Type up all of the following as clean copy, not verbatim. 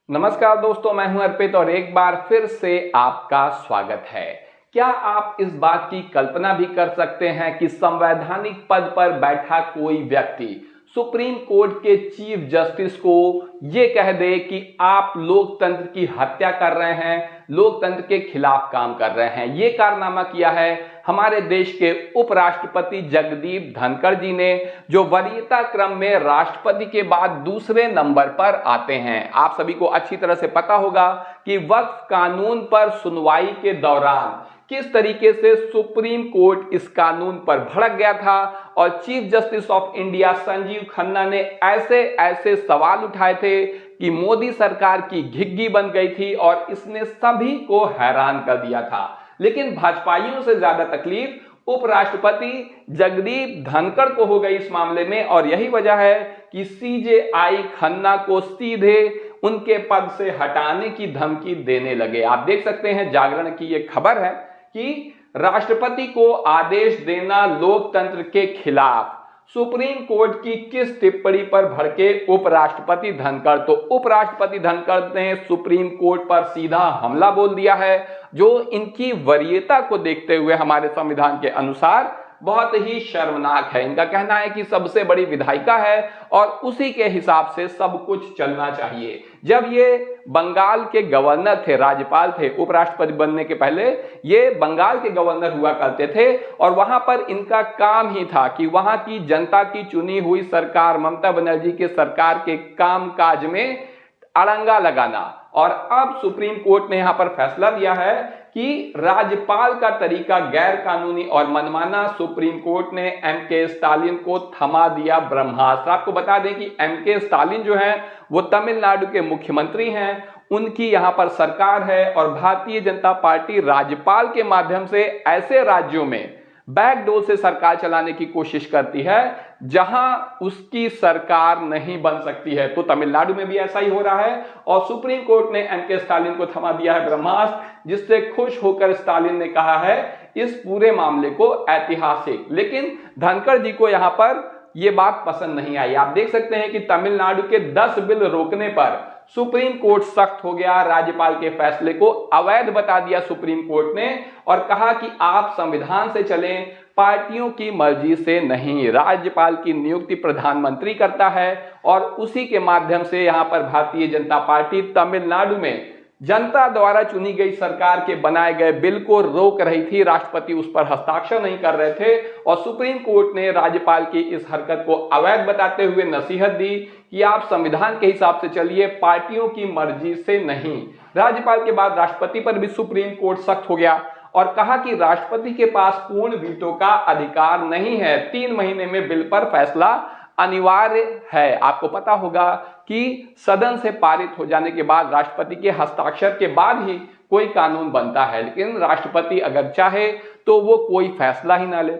नमस्कार दोस्तों, मैं हूं अर्पित और एक बार फिर से आपका स्वागत है। क्या आप इस बात की कल्पना भी कर सकते हैं कि संवैधानिक पद पर बैठा कोई व्यक्ति सुप्रीम कोर्ट के चीफ जस्टिस को यह कह दे कि आप लोकतंत्र की हत्या कर रहे हैं, लोकतंत्र के खिलाफ काम कर रहे हैं। ये कारनामा किया है हमारे देश के उपराष्ट्रपति जगदीप धनखड़ जी ने, जो वरीयता क्रम में राष्ट्रपति के बाद दूसरे नंबर पर आते हैं। आप सभी को अच्छी तरह से पता होगा कि वक्फ कानून पर सुनवाई के दौरान किस तरीके से सुप्रीम कोर्ट इस कानून पर भड़क गया था और chief justice of India Sanjeev Khanna ने ऐसे ऐसे सवाल उठाए थे कि मोदी सरकार की घिघी बन गई थी और इसने सभी को हैरान कर दिया था। लेकिन भाजपाइयों से ज्यादा तकलीफ उपराष्ट्रपति जगदीप धनखड़ को हो गई इस मामले में, और यही वजह है कि सीजेआई खन्ना को सीधे उनके पद से हटाने की धमकी देने लगे। आप देख सकते हैं, जागरण की यह खबर है कि राष्ट्रपति को आदेश देना लोकतंत्र के खिलाफ सुप्रीम कोर्ट की किस टिप्पणी पर भड़के उपराष्ट्रपति धनखड़। तो उपराष्ट्रपति धनखड़ ने सुप्रीम कोर्ट पर सीधा हमला बोल दिया है, जो इनकी वरीयता को देखते हुए हमारे संविधान के अनुसार बहुत ही शर्मनाक है। इनका कहना है कि सबसे बड़ी विधायिका है और उसी के हिसाब से सब कुछ चलना चाहिए। जब ये बंगाल के गवर्नर थे, राज्यपाल थे, उपराष्ट्रपति बनने के पहले ये बंगाल के गवर्नर हुआ करते थे और वहां पर इनका काम ही था कि वहां की जनता की चुनी हुई सरकार, ममता बनर्जी के सरकार के कामकाज में अड़ंगा लगाना। और अब सुप्रीम कोर्ट ने यहां पर फैसला दिया है कि राज्यपाल का तरीका गैर कानूनी और मनमाना। सुप्रीम कोर्ट ने एमके स्टालिन को थमा दिया ब्रह्मास्त्र। आपको बता दें कि एमके स्टालिन जो है वो तमिलनाडु के मुख्यमंत्री हैं, उनकी यहां पर सरकार है और भारतीय जनता पार्टी राज्यपाल के माध्यम से ऐसे राज्यों में बैकडोर से सरकार चलाने की कोशिश करती है जहां उसकी सरकार नहीं बन सकती है। तो तमिलनाडु में भी ऐसा ही हो रहा है और सुप्रीम कोर्ट ने एमके स्टालिन को थमा दिया है ब्रह्मास्त्र, जिससे खुश होकर स्टालिन ने कहा है इस पूरे मामले को ऐतिहासिक। लेकिन धनखड़ जी को यहां पर यह बात पसंद नहीं आई। आप देख सकते हैं कि तमिलनाडु के 10 बिल रोकने पर सुप्रीम कोर्ट सख्त हो गया। राज्यपाल के फैसले को अवैध बता दिया सुप्रीम कोर्ट ने और कहा कि आप संविधान से चलें, पार्टियों की मर्जी से नहीं। राज्यपाल की नियुक्ति प्रधानमंत्री करता है और उसी के माध्यम से यहां पर भारतीय जनता पार्टी तमिलनाडु में जनता द्वारा चुनी गई सरकार के बनाए गए बिल को रोक रही थी। राष्ट्रपति उस पर हस्ताक्षर नहीं कर रहे थे और सुप्रीम कोर्ट ने राज्यपाल की इस हरकत को अवैध बताते हुए नसीहत दी कि आप संविधान के हिसाब से चलिए, पार्टियों की मर्जी से नहीं। राज्यपाल के बाद राष्ट्रपति पर भी सुप्रीम कोर्ट सख्त हो गया और कहा कि राष्ट्रपति के पास पूर्ण वीटो का अधिकार नहीं है, 3 महीने में बिल पर फैसला अनिवार्य है। आपको पता होगा कि सदन से पारित हो जाने के बाद राष्ट्रपति के हस्ताक्षर के बाद ही कोई कानून बनता है, लेकिन राष्ट्रपति अगर चाहे तो वो कोई फैसला ही ना ले,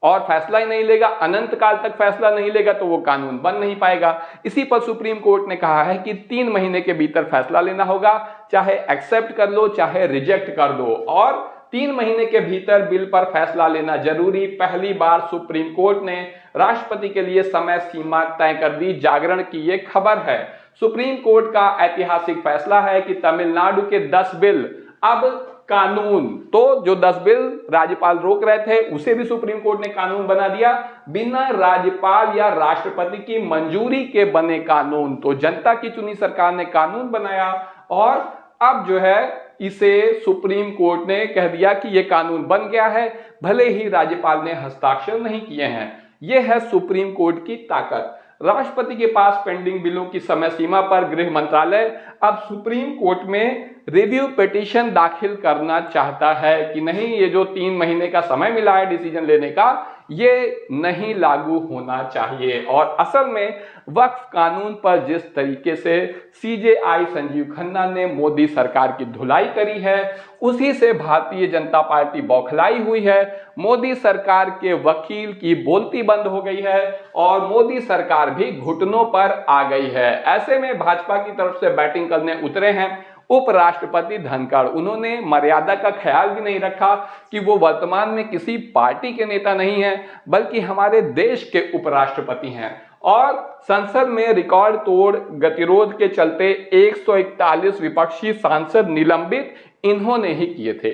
और फैसला ही नहीं लेगा, अनंत काल तक फैसला नहीं लेगा तो वो कानून बन नहीं पाएगा। इसी पर सुप्रीम कोर्ट ने कहा है कि 3 महीने के भीतर फैसला लेना होगा, चाहे एक्सेप्ट कर लो चाहे रिजेक्ट कर दो, और 3 महीने के भीतर बिल पर फैसला लेना जरूरी। पहली बार सुप्रीम कोर्ट ने राष्ट्रपति के लिए समय सीमा तय कर दी। जागरण की यह खबर है। सुप्रीम कोर्ट का ऐतिहासिक फैसला है कि तमिलनाडु के 10 बिल अब कानून, तो जो 10 बिल राज्यपाल रोक रहे थे उसे भी सुप्रीम कोर्ट ने कानून बना दिया। बिना राज्यपाल या राष्ट्रपति की मंजूरी के बने कानून, तो जनता की चुनी सरकार ने कानून बनाया और अब जो है इसे सुप्रीम कोर्ट ने कह दिया कि यह कानून बन गया है, भले ही राज्यपाल ने हस्ताक्षर नहीं किए हैं। यह है सुप्रीम कोर्ट की ताकत। राष्ट्रपति के पास पेंडिंग बिलों की समय सीमा पर गृह मंत्रालय अब सुप्रीम कोर्ट में रिव्यू पिटीशन दाखिल करना चाहता है कि नहीं, ये जो 3 महीने का समय मिला है डिसीजन लेने का, ये नहीं लागू होना चाहिए। और असल में वक्फ कानून पर जिस तरीके से सीजेआई संजीव खन्ना ने मोदी सरकार की धुलाई करी है, उसी से भारतीय जनता पार्टी बौखलाई हुई है। मोदी सरकार के वकील की बोलती बंद हो गई है और मोदी सरकार भी घुटनों पर आ गई है। ऐसे में भाजपा की तरफ से बैटिंग करने उतरे हैं उपराष्ट्रपति धनखड़, उन्होंने मर्यादा का ख्याल भी नहीं रखा कि वो वर्तमान में किसी पार्टी के नेता नहीं है बल्कि हमारे देश के उपराष्ट्रपति हैं। और संसद में रिकॉर्ड तोड़ गतिरोध के चलते 141 विपक्षी सांसद निलंबित इन्होंने ही किए थे।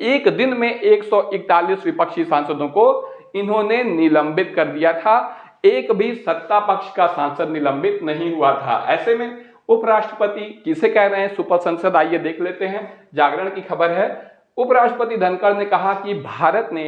एक दिन में 141 विपक्षी सांसदों को इन्होंने निलंबित कर दिया था। एक भी सत्ता पक्ष का सांसद निलंबित नहीं हुआ था। ऐसे में उपराष्ट्रपति किसे कह रहे हैं सुपर संसद, आइए देख लेते हैं। जागरण की खबर है, उपराष्ट्रपति धनखड़ ने कहा कि भारत ने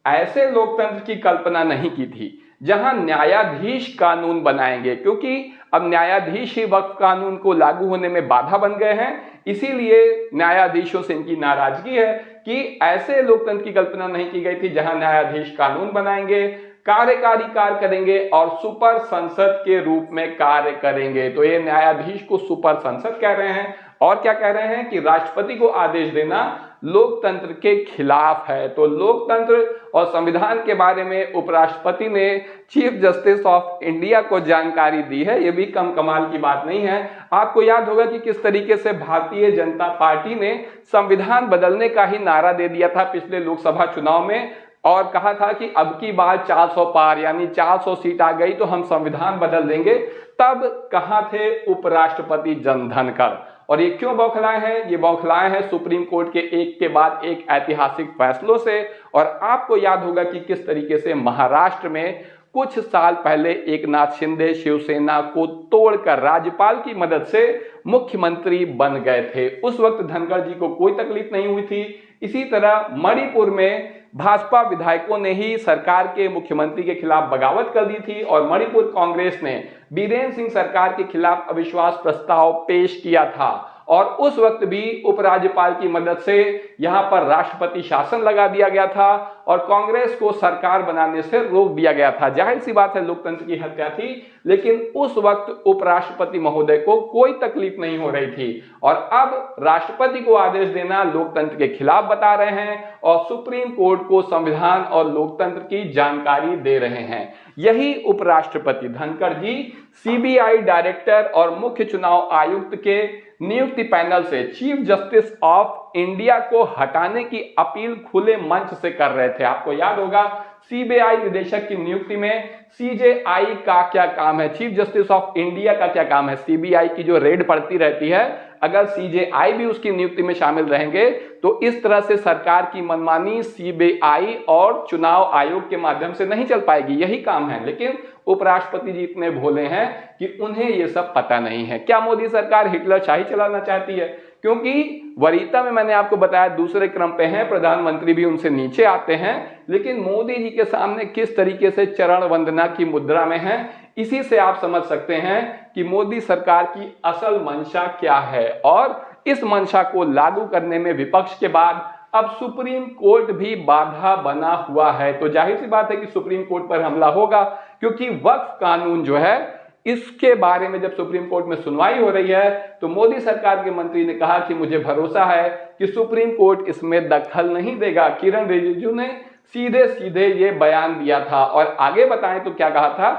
ऐसे लोकतंत्र की कल्पना नहीं की थी जहां न्यायाधीश कानून बनाएंगे, क्योंकि अब न्यायाधीश ही वक्फ कानून को लागू होने में बाधा बन गए हैं। इसीलिए न्यायाधीशों से इनकी नाराजगी है कि ऐसे लोकतंत्र की कल्पना नहीं की गई थी जहां न्यायाधीश कानून बनाएंगे, कार्यकारी कार्य करेंगे और सुपर संसद के रूप में कार्य करेंगे। तो ये न्यायाधीश को सुपर संसद कह रहे हैं। और क्या कह रहे हैं कि राष्ट्रपति को आदेश देना लोकतंत्र के खिलाफ है। तो लोकतंत्र और संविधान के बारे में उपराष्ट्रपति ने चीफ जस्टिस ऑफ इंडिया को जानकारी दी है। ये भी कम कमाल की बात नहीं है। आपको याद होगा कि किस तरीके से भारतीय जनता पार्टी ने संविधान बदलने का ही नारा दे दिया था पिछले लोकसभा चुनाव में, और कहा था कि अब की बार 400 पार यानी 400 सीट आ गई तो हम संविधान बदल देंगे। तब कहां थे उपराष्ट्रपति धनखड़, और ये क्यों बौखलाए हैं? ये बौखलाए हैं सुप्रीम कोर्ट के एक के बाद एक ऐतिहासिक फैसलों से। और आपको याद होगा कि किस तरीके से महाराष्ट्र में कुछ साल पहले एकनाथ शिंदे शिवसेना को तोड़कर राज्यपाल की मदद से मुख्यमंत्री बन गए थे। उस वक्त धनखड़ जी को कोई तकलीफ नहीं हुई थी। इसी तरह मणिपुर में भाजपा विधायकों ने ही सरकार के मुख्यमंत्री के खिलाफ बगावत कर दी थी और मणिपुर कांग्रेस ने बीरेन सिंह सरकार के खिलाफ अविश्वास प्रस्ताव पेश किया था, और उस वक्त भी उपराज्यपाल की मदद से यहां पर राष्ट्रपति शासन लगा दिया गया था और कांग्रेस को सरकार बनाने से रोक दिया गया था। जाहिर सी बात है लोकतंत्र की हत्या थी, लेकिन उस वक्त उपराष्ट्रपति महोदय को कोई तकलीफ नहीं हो रही थी। और अब राष्ट्रपति को आदेश देना लोकतंत्र के खिलाफ बता रहे हैं और सुप्रीम कोर्ट को संविधान और लोकतंत्र की जानकारी दे रहे हैं। यही उपराष्ट्रपति धनखड़ जी सीबीआई डायरेक्टर और मुख्य चुनाव आयुक्त के नियुक्ति पैनल से चीफ जस्टिस ऑफ इंडिया को हटाने की अपील खुले मंच से कर रहे थे। आपको याद होगा सीबीआई निदेशक की नियुक्ति में सीजेआई का क्या काम है, चीफ जस्टिस ऑफ इंडिया का क्या काम है। सीबीआई की जो रेड पड़ती रहती है, अगर सीजेआई भी उसकी नियुक्ति में शामिल रहेंगे तो इस तरह से सरकार की मनमानी सीबीआई और चुनाव आयोग के माध्यम से नहीं चल पाएगी। यही काम है। लेकिन उपराष्ट्रपति जी इतने भोले हैं कि उन्हें यह सब पता नहीं है। क्या मोदी सरकार हिटलर शाही चलाना चाहती है? क्योंकि वरीयता में मैंने आपको बताया दूसरे क्रम पे हैं, प्रधानमंत्री भी उनसे नीचे आते हैं, लेकिन मोदी जी के सामने किस तरीके से चरण वंदना की मुद्रा में हैं, इसी से आप समझ सकते हैं कि मोदी सरकार की असल मंशा क्या है। और इस मंशा को लागू करने में विपक्ष के बाद अब सुप्रीम कोर्ट भी बाधा बना हुआ है। तो जाहिर सी बात है कि सुप्रीम कोर्ट पर हमला होगा, क्योंकि वक्फ कानून जो है इसके बारे में जब सुप्रीम कोर्ट में सुनवाई हो रही है तो मोदी सरकार के मंत्री ने कहा कि मुझे भरोसा है कि सुप्रीम कोर्ट इसमें दखल नहीं देगा। किरण रिजिजू ने सीधे सीधे ये बयान दिया था और आगे बताएं तो क्या कहा था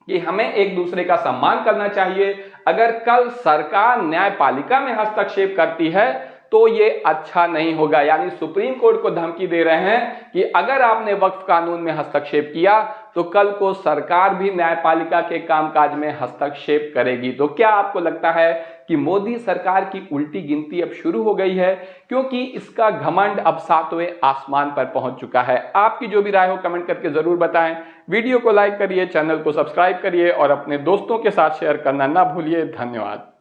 कि हमें एक दूसरे का सम्मान करना चाहिए। अगर कल सरकार न्यायपालिका में हस्तक्षेप करती है तो ये अच्छा नहीं होगा। यानी सुप्रीम कोर्ट को धमकी दे रहे हैं कि अगर आपने वक्फ कानून में हस्तक्षेप किया तो कल को सरकार भी न्यायपालिका के कामकाज में हस्तक्षेप करेगी। तो क्या आपको लगता है कि मोदी सरकार की उल्टी गिनती अब शुरू हो गई है, क्योंकि इसका घमंड अब 7वें आसमान पर पहुंच चुका है? आपकी जो भी राय हो कमेंट करके जरूर बताएं। वीडियो को लाइक करिए, चैनल को सब्सक्राइब करिए और अपने दोस्तों के साथ शेयर करना ना भूलिए। धन्यवाद।